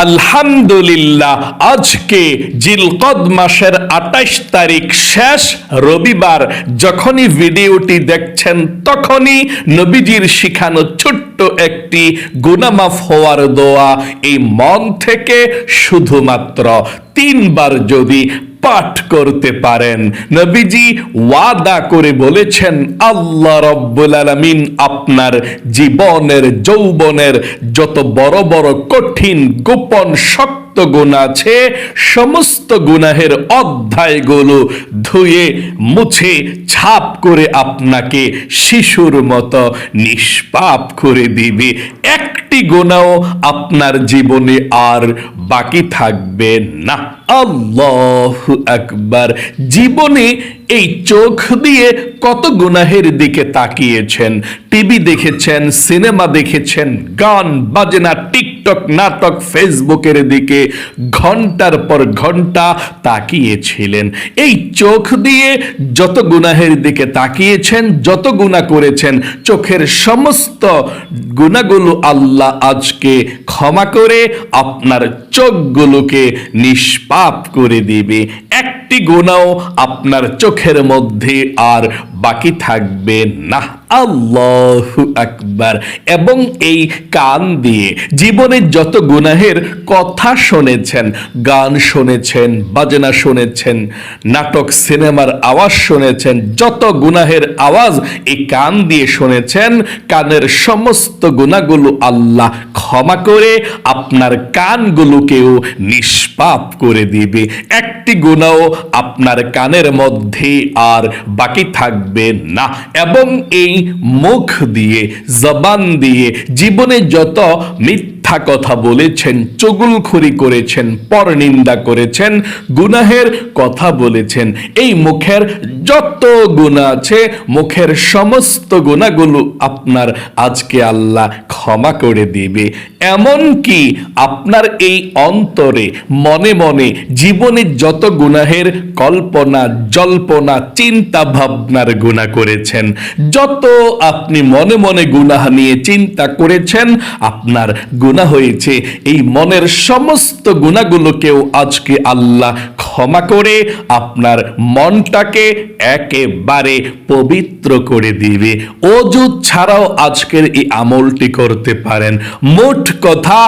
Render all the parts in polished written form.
আলহামদুলিল্লাহ, আজকে জিলকদ মাসের ২৮ তারিখ, শেষ রবিবার। যখনই ভিডিওটি দেখছেন তখনই নবীজির শিখানো ছোট্ট একটি গুনাহ মাফ হওয়ার দোয়া এই মন থেকে শুধুমাত্র ৩ বার যদি পাঠ করতে পারেন, নবীজি ওয়াদা করে বলেছেন আল্লাহ রাব্বুল আলামিন আপনার জীবনের যৌবনের যত বড় বড় কঠিন গোপন শক্ত গুনাহ আছে সমস্ত গুনাহের অধ্যায়গুলো ধুয়ে মুছে ছাপ করে আপনাকে শিশুর মতো নিষ্পাপ করে দিবে। একটি গুনাহও আপনার জীবনে আর বাকি থাকবে না। আল্লাহু আকবার। জীবনে এই চোখ দিয়ে কত গুনাহের দিকে তাকিয়েছেন, টিভি দেখেছেন, সিনেমা দেখেছেন, গান বাজনা, টিকটক, নাটক, ফেসবুকের দিকে ঘন্টার পর ঘন্টা তাকিয়েছিলেন। এই চোখ দিয়ে যত গুনাহের দিকে তাকিয়েছেন, যত গুনাহ করেছেন, চোখের সমস্ত গুনাহগুলো আল্লাহ আজকে ক্ষমা করে আপনার চোখগুলোকে নিষ্পাপ করে দিবে। একটি গুনাহ আপনার চোখের মধ্যে আর বাকি থাকবে না। আল্লাহু আকবার। এবং এই কান দিয়ে জীবনের যত গুনাহের কথা শুনেছেন, গান শুনেছেন, বাজনা শুনেছেন, নাটক সিনেমার আওয়াজ শুনেছেন, যত গুনাহের আওয়াজ এই কান দিয়ে শুনেছেন, কানের সমস্ত গুনাহগুলো আল্লাহ ক্ষমা করে আপনার কানগুলোকেও নিষ্পাপ করে দিবে। একটি গুনাহ আপনার কানের মধ্যে আর বাকি থাকবে না। এবং এই মুখ দিয়ে, জবান দিয়ে জীবনে যত মিথ্যা কথা বলেছেন, চুগলখড়ি করেছেন, পরনিন্দা করেছেন, গুনাহের কথা বলেছেন, এই মুখের যত গুনাহ আছে, মুখের সমস্ত গুনাহগুলো আপনার আজকে আল্লাহ ক্ষমা করে দিবে। এমন কি আপনার এই অন্তরে মনে মনে জীবনের যত গুনাহের কল্পনা জল্পনা চিন্তা ভাবনার গুনাহ করেছেন, যত আপনি মনে মনে গুনাহ নিয়ে চিন্তা করেছেন, আপনার গুনাহ হয়েছে, এই মনের সমস্ত গুনাহগুলোকেও আজকে আল্লাহ ক্ষমা করে আপনার মনটাকে একেবারে পবিত্র করে দিবে। ওযু ছাড়াও আজকের এই আমলটি করতে পারেন। মোট কথা,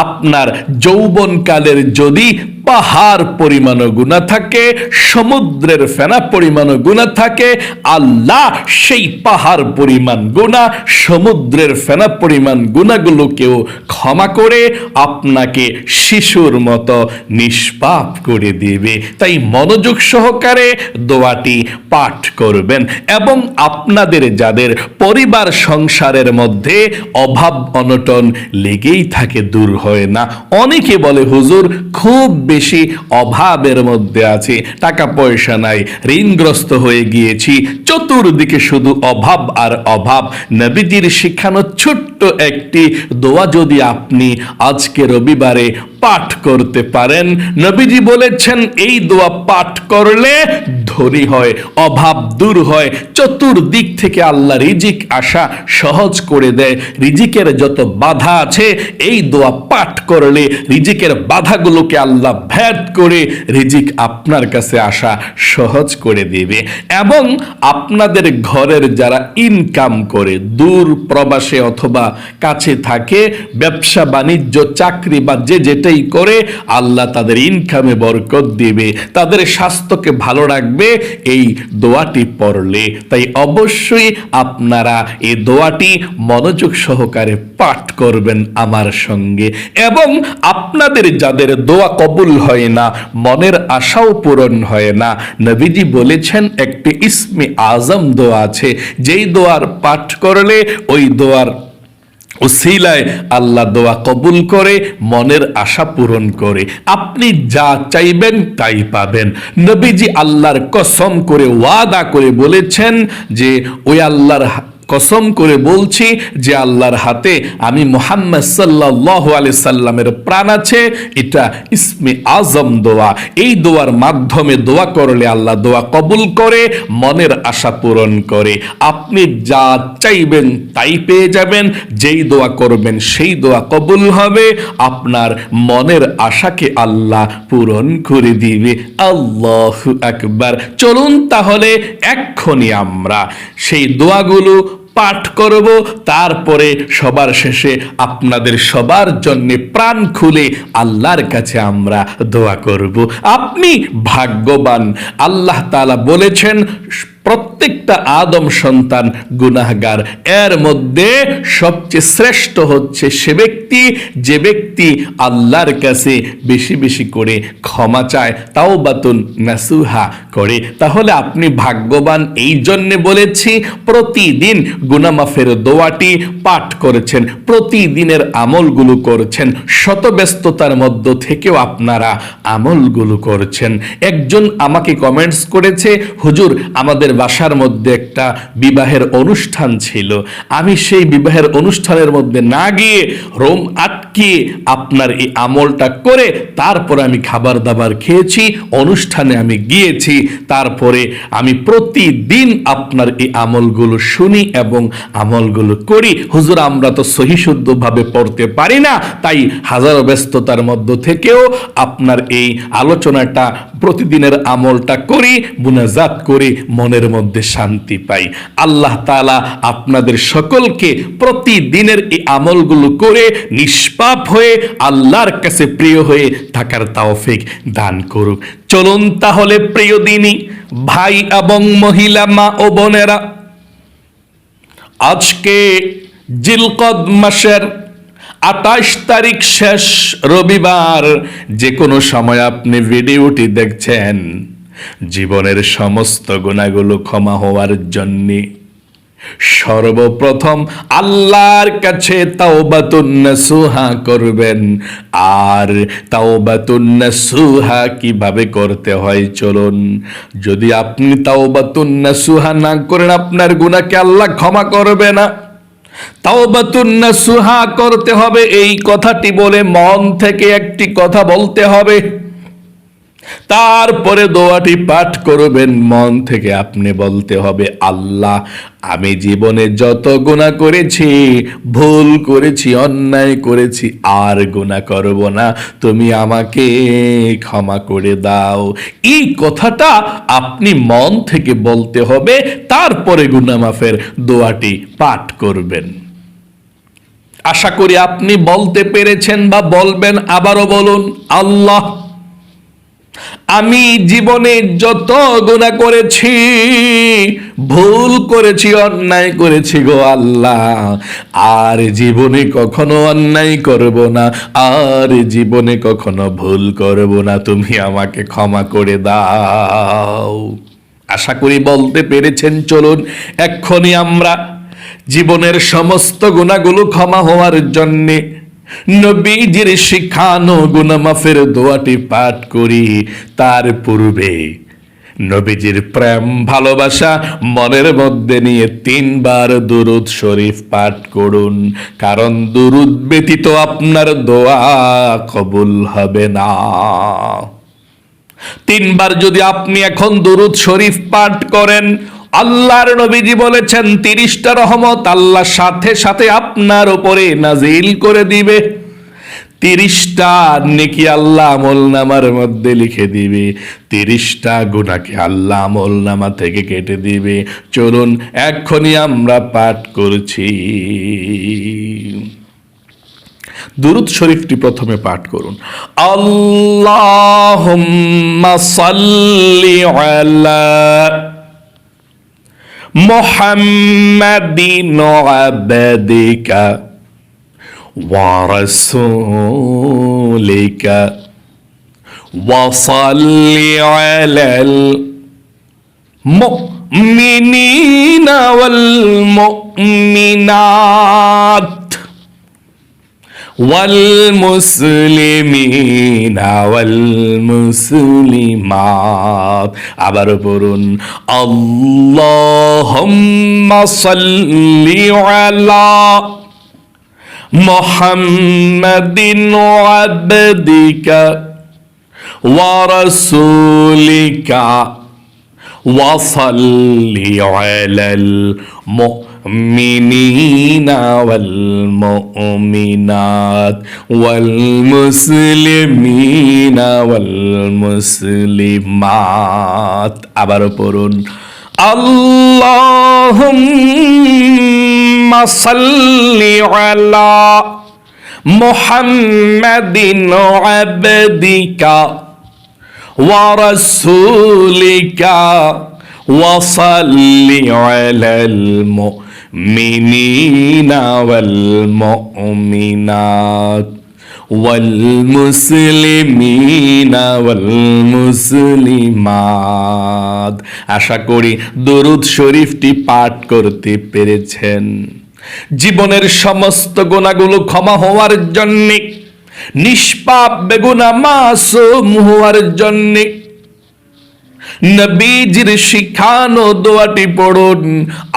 আপনার যৌবনকালের যদি পাহাড় পরিমাণ গুনাহ থাকে, সমুদ্রের ফেনা পরিমাণ গুনাহ থাকে, আল্লাহ সেই পাহাড় পরিমাণ গুনাহ, সমুদ্রের ফেনা পরিমাণ গুনাহগুলোকেও ক্ষমা করে আপনাকে শিশুর মতো নিষ্পাপ করে দিবে। তাই মনোযোগ সহকারে দোয়াটি পাঠ করবেন। এবং আপনাদের যাদের পরিবার সংসারের মধ্যে অভাব অনটন লেগেই থাকে, দূর হয় না, অনেকে বলে হুজুর খুব বেশি অভাবের মধ্যে আছে, টাকা পয়সা নাই, ঋণগ্রস্ত হয়ে গিয়েছি, চতুর্দিকে শুধু অভাব আর অভাব। নবীজির শিখানো ছোট্ট একটি দোয়া যদি আপনি আজকে রবিবারে পাঠ করতে পারেন, নবীজি বলেছেন এই দোয়া পাঠ করলে ধনী হয়, অভাব দূর হয়, চতুর্দিক থেকে আল্লাহ রিজিক আসা সহজ করে দেয়। রিজিকের যত বাধা আছে এই দোয়া পাঠ করলে রিজিকের বাধাগুলোকে আল্লাহ ভেদ করে রিজিক আপনার কাছে আসা সহজ করে দিবে। এবং আপনাদের ঘরের যারা ইনকাম করে, দূর প্রবাসে অথবা কাছে থাকে, ব্যবসা বাণিজ্য চাকরি বা যে যেটাই করে, আল্লাহ তাদের ইনকামে বরকত দিবে, তাদের স্বাস্থ্যকে ভালো রাখবে এই দোয়াটি পড়লে। তাই অবশ্যই আপনারা এই দোয়াটি মনোযোগ সহকারে পাঠ করবেন আমার সঙ্গে। এবং আপনাদের যাদের দোয়া কবুল হয় না, মনের আশাও পূরণ হয় না, নবীজি বলেছেন একটি ইসমে আজম দোয়া আছে, যেই দোয়ার পাঠ করলে ওই দোয়ার ওসিলায় আল্লাহ দোয়া কবুল করে, মনের আশা পূরণ করে, আপনি যা চাইবেন তাই পাবেন। নবীজি আল্লাহর কসম করে ওয়াদা করে বলেছেন যে ওই আল্লাহর কসম করে বলছি যে আল্লাহর হাতে আমি মুহাম্মদ সাল্লাল্লাহু আলাইহি সাল্লামের প্রাণ আছে। এটা ইসমে আজম দোয়া। এই দোয়ার মাধ্যমে দোয়া করলে আল্লাহ দোয়া কবুল করে, মনের আশা পূরণ করে। আপনি যা চাইবেন তাই পেয়ে যাবেন, যেই দোয়া করবেন সেই দোয়া কবুল হবে, আপনার মনের আশাকে আল্লাহ পূরণ করে দিবে। আল্লাহু আকবার। চলুন তাহলে এক্ষুনি আমরা সেই দোয়াগুলো পাঠ করব, তারপরে সবার শেষে আপনাদের সবার জন্য প্রাণ খুলে আল্লাহর কাছে আমরা দোয়া করব। আপনি ভাগ্যবান। আল্লাহ তাআলা বলেছেন প্রত্যেকটা আদম সন্তান গুনাহগার। এর মধ্যে সবচেয়ে শ্রেষ্ঠ হচ্ছে সে ব্যক্তি যে ব্যক্তি আল্লাহর কাছে বেশি বেশি করে ক্ষমা চায়, তাওবাতুন নাসুহা করে। তাহলে আপনি ভাগ্যবান। এই জন্যে বলেছি প্রতিদিন গুনাহ মাফের দোয়াটি পাঠ করেছেন, প্রতিদিনের আমলগুলো করছেন, শত ব্যস্ততার মধ্য থেকেও আপনারা আমলগুলো করছেন। একজন আমাকে কমেন্টস করেছে, হুজুর আমাদের বাসার মধ্যে একটা বিবাহের অনুষ্ঠান ছিল, আমি সেই বিবাহের অনুষ্ঠানের মধ্যে না গিয়ে রোম আটকিয়ে আপনার এই আমলটা করে তারপরে আমি খাবার দাবার খেয়েছি, অনুষ্ঠানে আমি গিয়েছি, তারপরে আমি প্রতিদিন আপনার এই আমলগুলো শুনি এবং আমলগুলো করি। হুজুর আমরা তো সহি শুদ্ধভাবে পড়তে পারি না, তাই হাজারো ব্যস্ততার মধ্য থেকেও আপনার এই আলোচনাটা প্রতিদিনের আমলটা করি, মুনাজাত করি, মনের মধ্যে শান্তি পাই। আল্লাহ তাআলা আপনাদের সকলকে প্রতিদিনের এই আমলগুলো করে নিষ্পাপ হয়ে আল্লাহর কাছে প্রিয় হয়ে থাকার তৌফিক দান করুক। চলুন তাহলে প্রিয় দিনী ভাই এবং মহিলা মা ও বোনেরা, আজকে জিলকদ মাসের 28 তারিখ শেষ রবিবার। যে কোনো সময় আপনি ভিডিওটি দেখছেন, জীবনের সমস্ত গুনাহগুলো ক্ষমা হওয়ার জন্যে সর্বপ্রথম আল্লাহর কাছে তাওবাতুন নাসুহা করবেন। আর তাওবাতুন নাসুহা কিভাবে করতে হয় চলুন। যদি আপনি তাওবাতুন নাসুহা না করেন, আপনার গুনাহকে আল্লাহ ক্ষমা করবে না। তাওবাতুন নাসুহা করতে হবে, এই কথাটি বলে মন থেকে একটি কথা বলতে হবে, তারপরে দোয়াটি পাঠ করবেন। মন থেকে আপনি বলতে হবে, আল্লাহ আমি জীবনে যত গুনাহ করেছি, ভুল করেছি, অন্যায় করেছি, আর গুনাহ করব না, তুমি আমাকে ক্ষমা করে দাও। এই কথাটা আপনি মন থেকে বলতে হবে, তারপরে গুনাহ মাফের দোয়াটি পাঠ করবেন। আশা করি আপনি বলতে পেরেছেন বা বলবেন। আবারও বলুন, আল্লাহ আমি জীবনে যত গুনাহ করেছি, ভুল করেছি, অন্যায় করেছি গো আল্লাহ, আর জীবনে কখনো অন্যায় করব না, আর জীবনে কখনো ভুল করব না, তুমি আমাকে ক্ষমা করে দাও। আশা করি বলতে পেরেছেন। চলুন এক্ষুনি আমরা জীবনের সমস্ত গুনাহগুলো ক্ষমা হওয়ার জন্যে নবীজির শিখানো গুনাহ মাফের দোয়াটি পাঠ করি। তার পূর্বে নবীজির প্রেম ভালোবাসা মনের মধ্যে নিয়ে 3 বার দুরূদ শরীফ পাঠ করুন, কারণ দুরূদ ব্যতীত আপনার দোয়া কবুল হবে না। 3 বার যদি আপনি এখন দুরূদ শরীফ পাঠ করেন, আল্লাহর নবীজি বলেছেন 30টা রহমত আল্লাহ সাথে সাথে আপনার উপরে নাজিল করে দিবে। 30টা নেকি আল্লাহ আমলনামার মধ্যে লিখে দিবে, 30টা গুনাহকে আল্লাহ আমলনামা থেকে কেটে দিবে। চলুন এক্ষুনি আমরা পাঠ করছি। দুরূদ শরীফটি প্রথমে পাঠ করুন। আল্লাহুম্মা সাল্লি আলা মুহাম্মাদিন আবদিকা ওয়া রাসূলিকা ওয়া সাল্লি আলাল মুমিনিনা ওয়াল মুমিনাত والمسلمين والمسلمات আবার পড়ুন اللهم صل على محمد عبدك ورسولك وصل على المؤمنين والمؤمنات والمسلمين والمسلمات আবার পড়ুন اللهم صل على محمد عبدك ورسولك وصل على المؤمنين والمؤمنات والمسلمين والمسلمات আশা করি দরুদ শরীফটি পাঠ করতে পেরেছেন। জীবনের সমস্ত গুনাহগুলো ক্ষমা হওয়ার জন্য, নিষ্পাপ বেগুনা মাসুম হওয়ার জন্য নবীজির শিখানো দোয়াটি পড়ুন।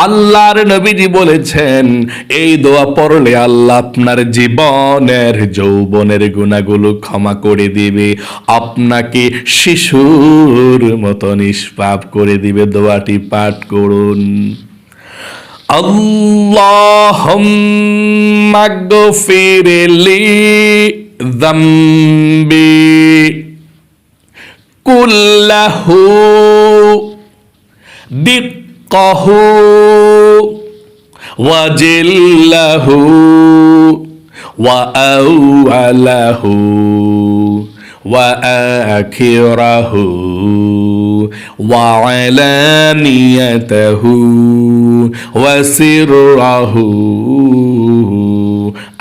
আল্লাহর নবীজি বলেছেন এই দোয়া পড়লে আল্লাহ আপনার জীবনের যৌবনের গুনাহগুলো ক্ষমা করে দিবে, আপনাকে শিশুর মতো নিষ্পাপ করে দিবে। দোয়াটি পাঠ করুন। আল্লাহুম্মা গফির লি যামবি কুল্লাহু দিক্কাহু ওয়া জিল্লাহু ওয়া আওয়ালাহু ওয়া আখিরাহু ওয়া আলানিয়াতাহু ওয়া সিররাহু।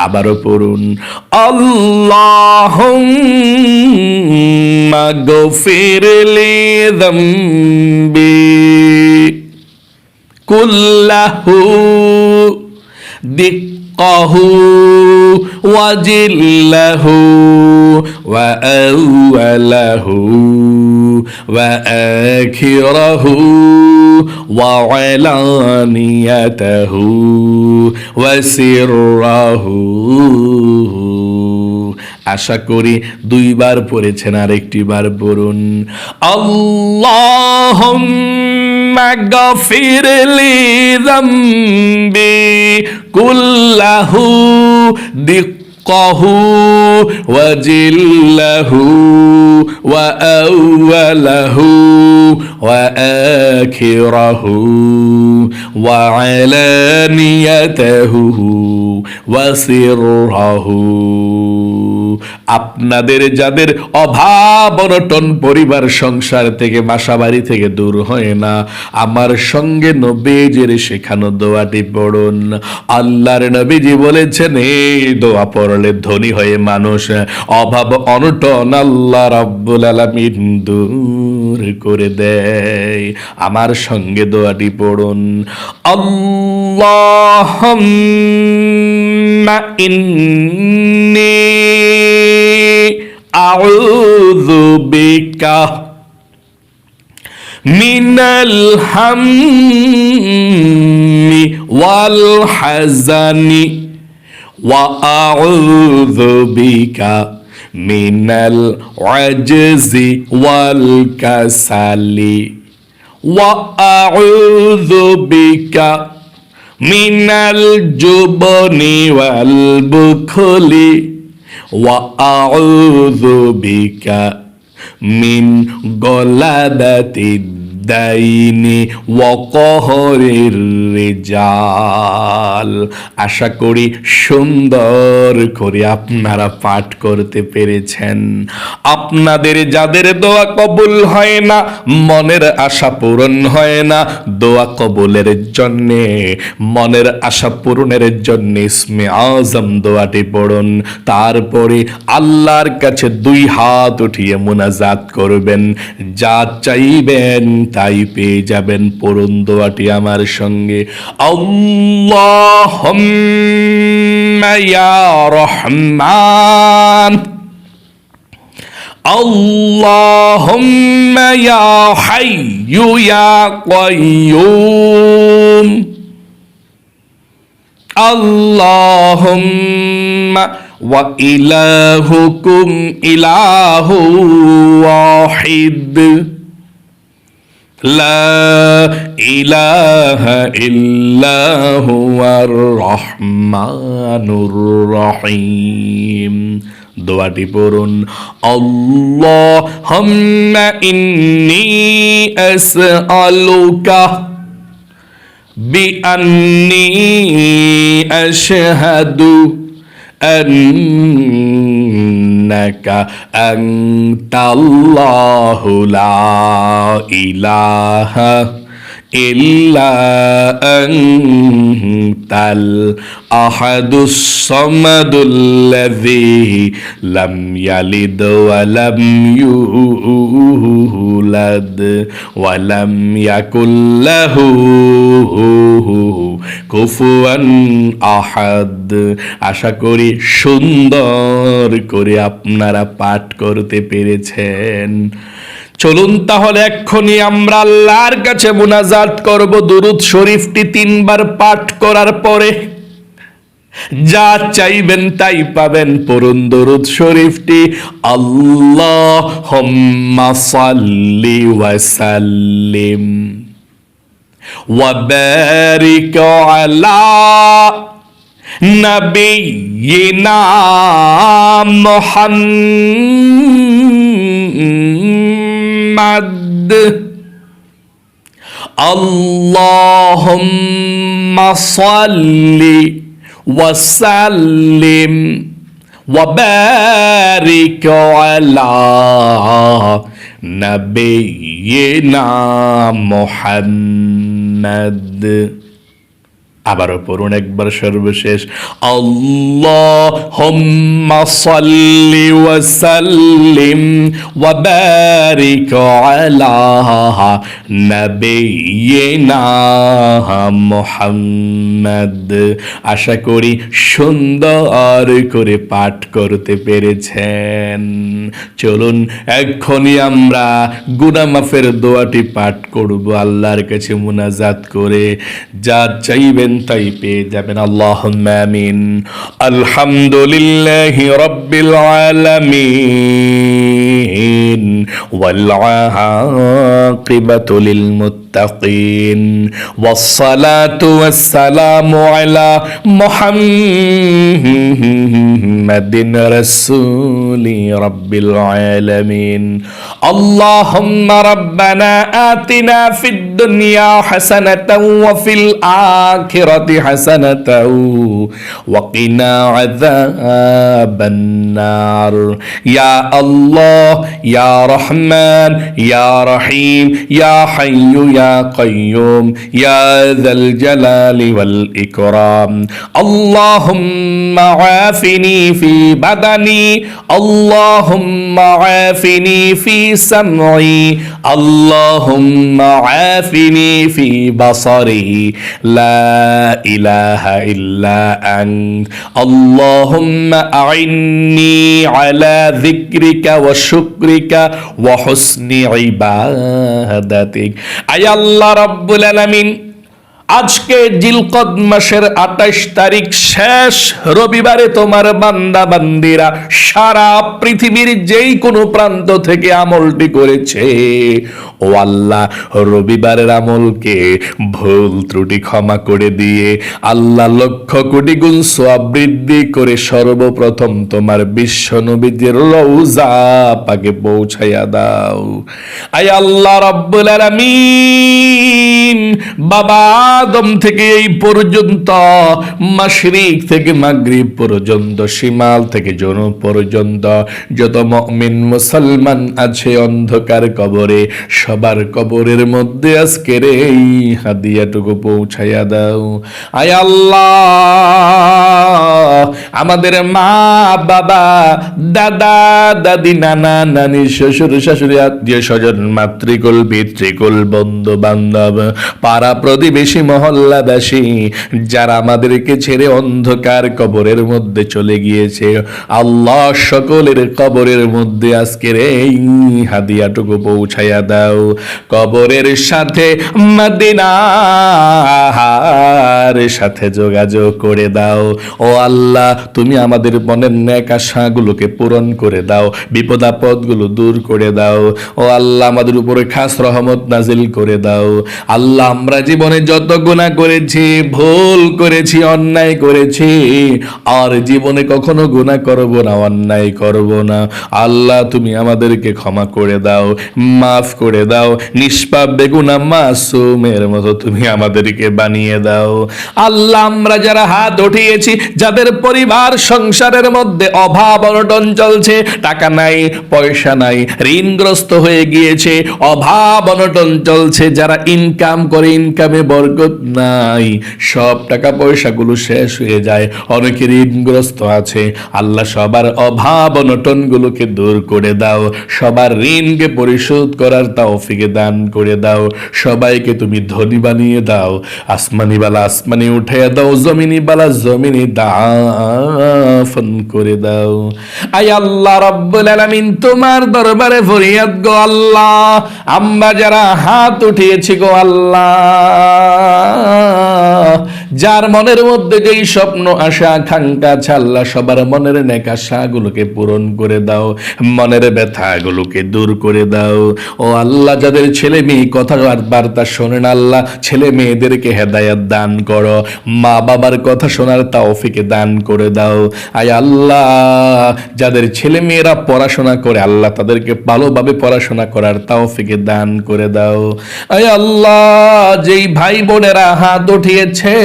আবারও পড়ুন আল্লাহুম্মা গফির লি যামবি কুল্লাহু দিক্কাহু ওয়া জিল্লাহু ওয়া আওয়ালাহু ওয়া আখিরাহু ওয়া আলানিয়াতাহু ওয়া সিররাহু। আশা করি দুইবার পড়েছেন, আর একটি বার পড়ুন আল্লাহুম্মা গফির লি যামবি কুল্লাহু দিক্কাহু ওয়া জিল্লাহু ওয়া আওয়ালাহু ওয়া আখিরাহু ওয়া আলানিয়াতাহু ওয়া সিররাহু। আপনাদের যাদের অভাব অনটন পরিবার সংসার থেকে বাসা বাড়ি থেকে দূর হয় না, আমার সঙ্গে নবীজির শেখানো দোয়াটি পড়ুন। আল্লাহর নবীজি বলেছেন এই দোয়া পড়লে ধনী হয়ে মানুষ অভাব অনটন আল্লাহ রাব্বুল আলামিন দূর করে দেয়। আমার সঙ্গে দোয়াটি পড়ুন আল্লাহুম্মা ইন্নী আউযু বিকা মিনাল হাম্মি ওয়াল হাযানি ওয়া আউযু বিকা মিনাল আজজি ওয়াল কাসালি ওয়া আউযু বিকা মিনাল জুবনি ওয়াল বুখলি ওয়া আউযু বিকা মিন গলাবাতিদ দাইনি ওয়া কহরির রিজাল। আশা করি সুন্দর করে আপনারা পাঠ করতে পেরেছেন। আপনাদের যাদের দোয়া কবুল হয় না, মনের আশা পূরণ হয় না, দোয়া কবুলের জন্যে, মনের আশা পূরণের জন্য ইসমে আজম দোয়াটি পড়ুন। তারপরে আল্লাহর কাছে দুই হাত উঠিয়ে মুনাজাত করবেন, যা চাইবেন তাই পেয়ে যাবেন। পড়ুন দোয়াটি আমার সঙ্গে, আল্লাহুম্মা ইয়া রহমান, আল্লাহুম্মা ইয়া হাইয়্যু ইয়া কাইয়্যুম, আল্লাহুম্মা ওয়া ইলাহুকুম ইলাহু ওয়াহিদ, লা ইলাহা ইল্লা হুয়ার রহমানুর রহিম। দোয়াটি পড়ুন, আল্লাহুম্মা ইন্নী আসআলুকা বিআন্নী আশহাদু আন্নাকা আনতাল্লাহু লা ইলাহা ইল্লা আনতাল আহাদুস সামাদুল্লাযী লাম ইয়ালিদ ওয়া লাম ইউলাদ ওয়া লাম ইয়াকুল লাহু কুফুয়ান আহাদ। আশা করি সুন্দর করে আপনারা পাঠ করতে পেরেছেন। চলুন তাহলে এক্ষুনি আমরা আল্লাহর কাছে মুনাজাত করব। দুরূদ শরীফটি 3 বার পাঠ করার পরে যা চাইবেন তাই পাবেন। পড়ুন দুরূদ শরীফটি, আল্লাহুম্মা সাল্লি ওয়া সাল্লিম ওয়া বারিক আলা নাবিয়িনা মুহাম্মাদ, আল্লাহুম্মা সাল্লি ওয়া সাল্লিম ওয়া বারিক আলা নাবিয়িনা মুহাম্মাদ। আবারও পড়ুন একবার সর্বশেষ, আল্লাহুম্মা সাল্লি ওয়া সাল্লিম ওয়া বারিক আলা নাবিয়িনা মুহাম্মাদ। আশা করি সুন্দর করে পাঠ করতে পেরেছেন। চলুন এক্ষুনি আমরা গুনাহ মাফের দোয়াটি পাঠ করব আল্লাহর কাছে মুনাজাত করে। যা চাইবেন তাই পেয়ে যাবেন। আল্লাহুম্মা আমিন। আলহামদুলিল্লাহি রাব্বিল আলামিন ওয়াল আকিবাতু লিল মুত্তাকিন ওয়াসসালাতু ওয়াসসালামু আলা মুহাম্মাদিন রাসূলি রাব্বিল আলামিন। আল্লাহুম্মা রাব্বানা আতিনা ফিদ দুনিয়া হাসানাতাও ওয়া ফিল আখিরাতি হাসানাতাও ওয়া কিনা আযাবান নার। ইয়া আল্লাহ ইয়া রহমান ইয়া রহিম ইয়া হাইয়্যু ইয়া কাইয়্যুম ইয়া যাল জালালি ওয়াল ইকরাম। আল্লাহুম্মা আফিনি ফি বাদানি, আল্লাহুম্মা আফিনি ফি সামঈ, আল্লাহুম্মা আফিনি ফি বাসারি, লা ইলাহা ইল্লা আন্ত। আল্লাহুম্মা আইন্নি আলা যিকরিকা ওয়া শুকরিকা ওয়া হুসনি ইবাদাতিক। আয় আল্লাহ রাব্বুল আলামিন, আজকে জিলকদ মাসের 28 তারিখ শেষ রবিবারে তোমার বান্দা বান্দিরা সারা পৃথিবীর যেই কোনো প্রান্ত থেকে আমলটি করেছে, ও আল্লাহ রবিবারের আমলকে ভুল ত্রুটি ক্ষমা করে দিয়ে আল্লাহ লক্ষ কোটি গুণ সওয়াব বৃদ্ধি করে সর্বপ্রথম তোমার বিশ্ব নবীজির রওজা পাকে পৌঁছাইয়া দাও। আয় আল্লাহ রাব্বুল আলামিন, বাবা আদম থেকে এই পর্যন্ত, মাশরিক থেকে মাগরিব পর্যন্ত, শিমাল থেকে জনুব পর্যন্ত যত মুমিন মুসলমান আছে অন্ধকার কবরে, সবার কবরের মধ্যে আজকের এই হাদিয়াটুকু পৌঁছাইয়া দাও। আয় আল্লাহ, আমাদের মা বাবা, দাদা দাদি, নানা নানি, শ্বশুর শাশুড়ি, আত্মীয় স্বজন, মাতৃকুল পিতৃকুল, বন্ধু বান্ধব, পাড়া প্রতিবেশী, মহল্লাবাসী যারা আমাদেরকে ছেড়ে অন্ধকার কবরের মধ্যে চলে গিয়েছে, আল্লাহ সকলের কবরের মধ্যে আজকের এই হাদিয়াটুকু পৌঁছাইয়া দাও। কবরের সাথে মদিনার সাথে যোগাযোগ করে দাও। ও আল্লাহ, তুমি আমাদের মনের নেক আশাগুলোকে পূরণ করে দাও, বিপদ আপদগুলো দূর করে দাও। ও আল্লাহ, আমাদের উপরে খাস রহমত নাজিল করে দাও। আল্লাহ, আমরা জীবনে যত গুনাহ করেছি, ভুল করেছি, অন্যায় করেছি, আর জীবনে কখনো গুনাহ করব না, অন্যায় করব না। আল্লাহ, তুমি আমাদেরকে ক্ষমা করে দাও, মাফ করে দাও। নিষ্পাপ বেগুনাহ মাসুমের মতো তুমি আমাদেরকে বানিয়ে দাও। আল্লাহ, আমরা যারা হাত উঠিয়েছি, যাদের পরিবার সংসারের মধ্যে অভাব অনটন চলছে, টাকা নাই, পয়সা নাই, ঋণগ্রস্ত হয়ে গিয়েছে, অভাব অনটন চলছে, যারা ইনকাম করে ইনকামে বরকত নাই, সব টাকা পয়সাগুলো শেষ হয়ে যায়, অনেকে ঋণগ্রস্ত আছে, আল্লাহ সবার অভাব অনটন গুলোকে দূর করে দাও, সবার ঋণকে পরিশোধ করার তৌফিক দান করে দাও, সবাইকে তুমি ধনী বানিয়ে দাও, আসমানি বালা আসমানি উঠাইয়া দাও, জমিনি বালা জমিনি দাফন করে দাও। আয় আল্লাহ রাব্বুল আলামিন, তোমার দরবারে ফরিয়াদ গো আল্লাহ, আমরা যারা হাত উঠিয়েছি গো আল্লাহ, যার মনের মধ্যে যেই স্বপ্ন আশা আকাঙ্ক্ষা আছে, আল্লাহ সবার মনের নেক আশাগুলোকে পূরণ করে দাও, মনের ব্যথাগুলোকে দূর করে দাও। ও আল্লাহ, যাদের ছেলে মেয়ে কথা বার্তা শোনেন, আল্লাহ ছেলে মেয়েদেরকে হেদায়েত দান করো, মা বাবার কথা শোনার তৌফিক দান করে দাও। আয় আল্লাহ, যাদের ছেলে মেয়েরা পড়াশোনা করে, আল্লাহ তাদেরকে ভালোভাবে পড়াশোনা করার তৌফিক দান করে দাও। আয় আল্লাহ, যেই ভাই বোনেরা হাত উঠিয়েছে,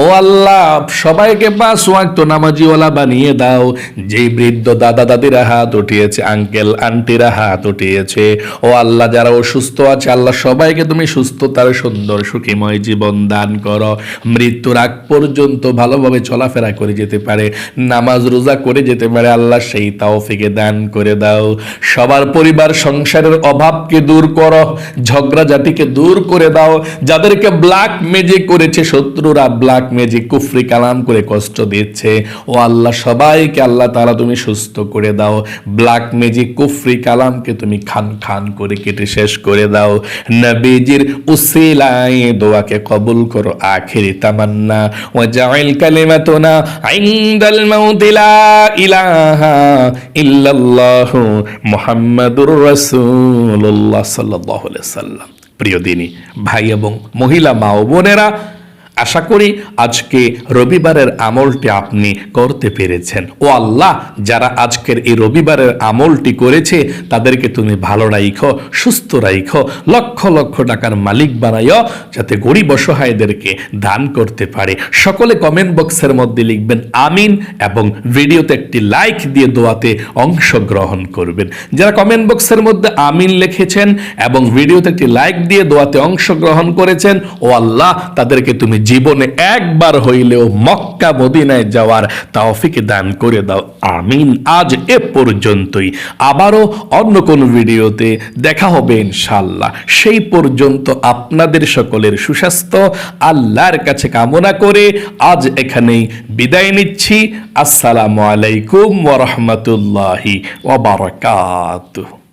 ও আল্লাহ সবাইকে 5 ওয়াক্ত নামাজিওয়ালা বানিয়ে দাও। যেই বৃদ্ধ দাদা দাদিরা হাত উঠিয়েছে, আঙ্কেল আন্টিরা হাত উঠিয়েছে, ও আল্লাহ যারা অসুস্থ আছে, আল্লাহ সবাইকে তুমি সুস্থতার সুন্দর সুখীময় জীবন দান করো, মৃত্যুর আগ পর্যন্ত ভালোভাবে চলাফেরা করে যেতে পারে, নামাজ রোজা করে যেতে পারে, আল্লাহ সেই তৌফিকে দান করে দাও। সবার পরিবার সংসারের অভাবকে দূর করো, ঝগড়া জাতিকে দূর করে দাও, যাদেরকে ব্ল্যাক ম্যাজিক করেছে শত্রুরা, ব্ল্যাক ম্যাজিক কুফরি কালাম করে কষ্ট দিচ্ছে, ও আল্লাহ সবাইকে আল্লাহ তাআলা তুমি সুস্থ করে দাও, ব্ল্যাক ম্যাজিক কুফরি কালামকে তুমি খান খান করে কেটে শেষ করে দাও। নবীজির উসিলায় দোয়াকে কবুল করো, আখিরি তামান্না ওয়াজআল কালিমাতুনা ইনদাল মাউতি লা ইলাহা ইল্লাল্লাহ মুহাম্মাদুর রাসূলুল্লাহ সাল্লাল্লাহু আলাইহি ওয়াসাল্লাম। প্রিয় দিনী ভাই এবং মহিলা মা ও বোনেরা, আশা করি আজকে রবিবারের আমলটি আপনি করতে পেরেছেন। ও আল্লাহ, যারা আজকের এই রবিবারের আমলটি করেছে তাদেরকে তুমি ভালো রাখো, সুস্থ রাখো, লক্ষ লক্ষ টাকার মালিক বানাইও, যাতে গরিব অসহায়দেরকে দান করতে পারে। সকলে কমেন্ট বক্সের মধ্যে লিখবেন আমিন এবং ভিডিওতে একটি লাইক দিয়ে দোয়াতে অংশগ্রহণ করবেন। যারা কমেন্ট বক্সের মধ্যে আমিন লিখেছেন এবং ভিডিওতে একটি লাইক দিয়ে দোয়াতে অংশগ্রহণ করেছেন, ও আল্লাহ তাদেরকে তুমি জীবনে একবার হইলেও মক্কা মদিনায় যাওয়ার তৌফিক দান করে দাও, আমিন। আজ এ পর্যন্তই, আবারও অন্য কোন ভিডিওতে দেখা হবে ইনশাআল্লাহ। সেই পর্যন্ত আপনাদের সকলের সুস্বাস্থ্য আল্লাহর কাছে কামনা করে আজ এখানেই বিদায় নিচ্ছি। আসসালামু আলাইকুম ওয়া রাহমাতুল্লাহি ওয়া বারাকাতুহু।